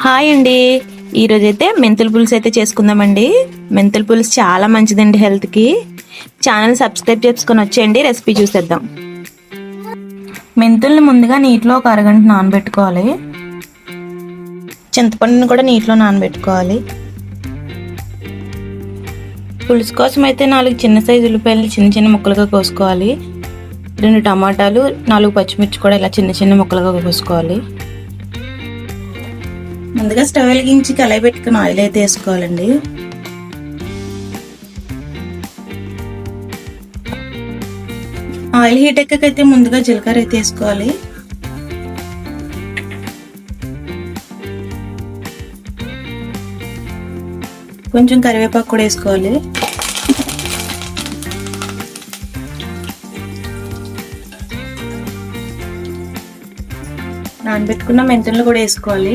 Hi అండి. ఈరోజైతే మెంతుల పులుసు అయితే చేసుకుందామండి. మెంతుల పులుసు చాలా మంచిదండి హెల్త్కి. ఛానల్ సబ్స్క్రైబ్ చేసుకొని వచ్చేయండి, రెసిపీ చూసేద్దాం. మెంతుల్ని ముందుగా నీటిలో ఒక అరగంట నానబెట్టుకోవాలి. చింతపండుని కూడా నీటిలో నానబెట్టుకోవాలి. పులుసు కోసం అయితే 4 చిన్న సైజు ఉల్లిపాయలు చిన్న చిన్న ముక్కలుగా కోసుకోవాలి. 2 టమాటాలు, 4 పచ్చిమిర్చి కూడా ఇలా చిన్న చిన్న ముక్కలుగా కోసుకోవాలి. ముందుగా స్టవ్ వెలిగించి కళాయి పెట్టుకుని ఆయిల్ అయితే వేసుకోవాలండి. ఆయిల్ హీట్ ఎక్కకైతే ముందుగా జీలకర్ర అయితే వేసుకోవాలి. కొంచెం కరివేపాకు కూడా వేసుకోవాలి. నానబెట్టుకున్న మెంతులు కూడా వేసుకోవాలి.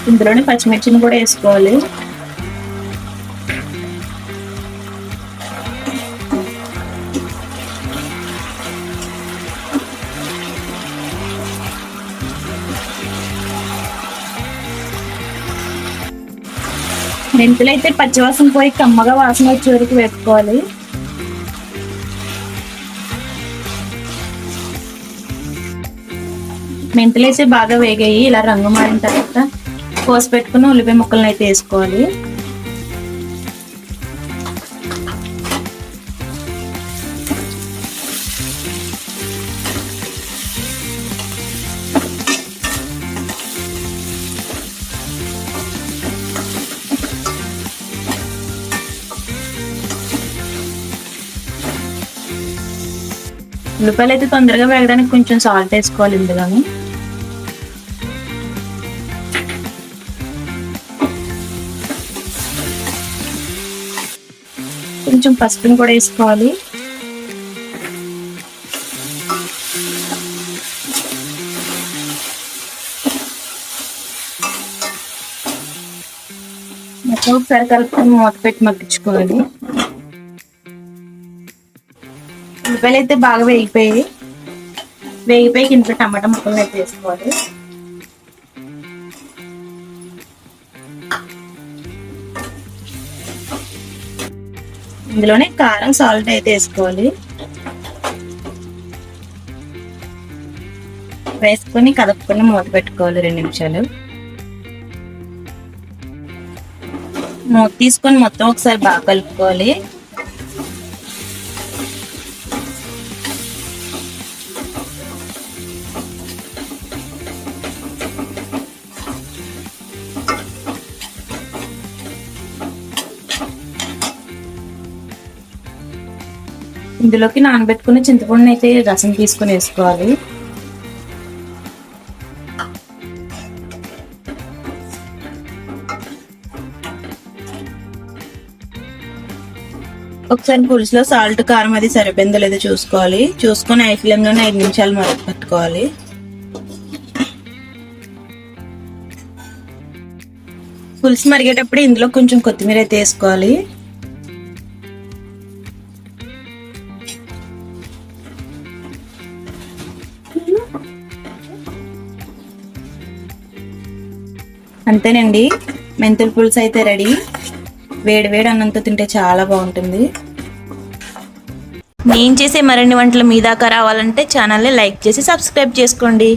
ఇందులోనే పచ్చిమిర్చిని కూడా వేసుకోవాలి. మెంతులు అయితే పచ్చివాసన పోయి కమ్మగా వాసన వచ్చే వరకు వేసుకోవాలి. మెంతులు అయితే బాగా వేగాయి. ఇలా రంగు మారిన తర్వాత కోసి పెట్టుకుని ఉల్లిపాయ ముక్కలను అయితే వేసుకోవాలి. ఉల్లిపాయలు అయితే తొందరగా వేగడానికి కొంచెం సాల్ట్ వేసుకోవాలి ఇందులోని. కొంచెం పసుపుని కూడా వేసుకోవాలి. మొత్తం ఒకసారి కలుపుకొని మూత పెట్టి మగ్గించుకోవాలి. ఉల్లిపాయలు అయితే బాగా వేగిపోయి ఇంట్లో టమాటా ముక్కలు అయితే వేసుకోవాలి. ఇందులోనే కారం, సాల్ట్ అయితే వేసుకోవాలి. వేసుకొని కలుపుకొని మూత పెట్టుకోవాలి 2 నిమిషాలు. మూత తీసుకొని మొత్తం ఒకసారి బాగా కలుపుకోవాలి. ఇందులోకి నానబెట్టుకుని చింతపండుని అయితే రసం తీసుకుని వేసుకోవాలి. ఒకసారి పులుసులో సాల్ట్, కారం అది సరిపోయిందో లేదో చూసుకోవాలి. చూసుకొని హై ఫ్లేమ్ లోనే 5 నిమిషాలు మరగ పెట్టుకోవాలి. పులుసు మరిగేటప్పుడు ఇందులో కొంచెం కొత్తిమీర అయితే వేసుకోవాలి. అంతేనండి, మెంతుల పులుసు అయితే రెడీ. వేడి వేడి అన్నంతో తింటే చాలా బాగుంటుంది. నేను చేసే మరిన్ని వంటలు మీ దాకా రావాలంటే ఛానల్ని లైక్ చేసి సబ్స్క్రైబ్ చేసుకోండి.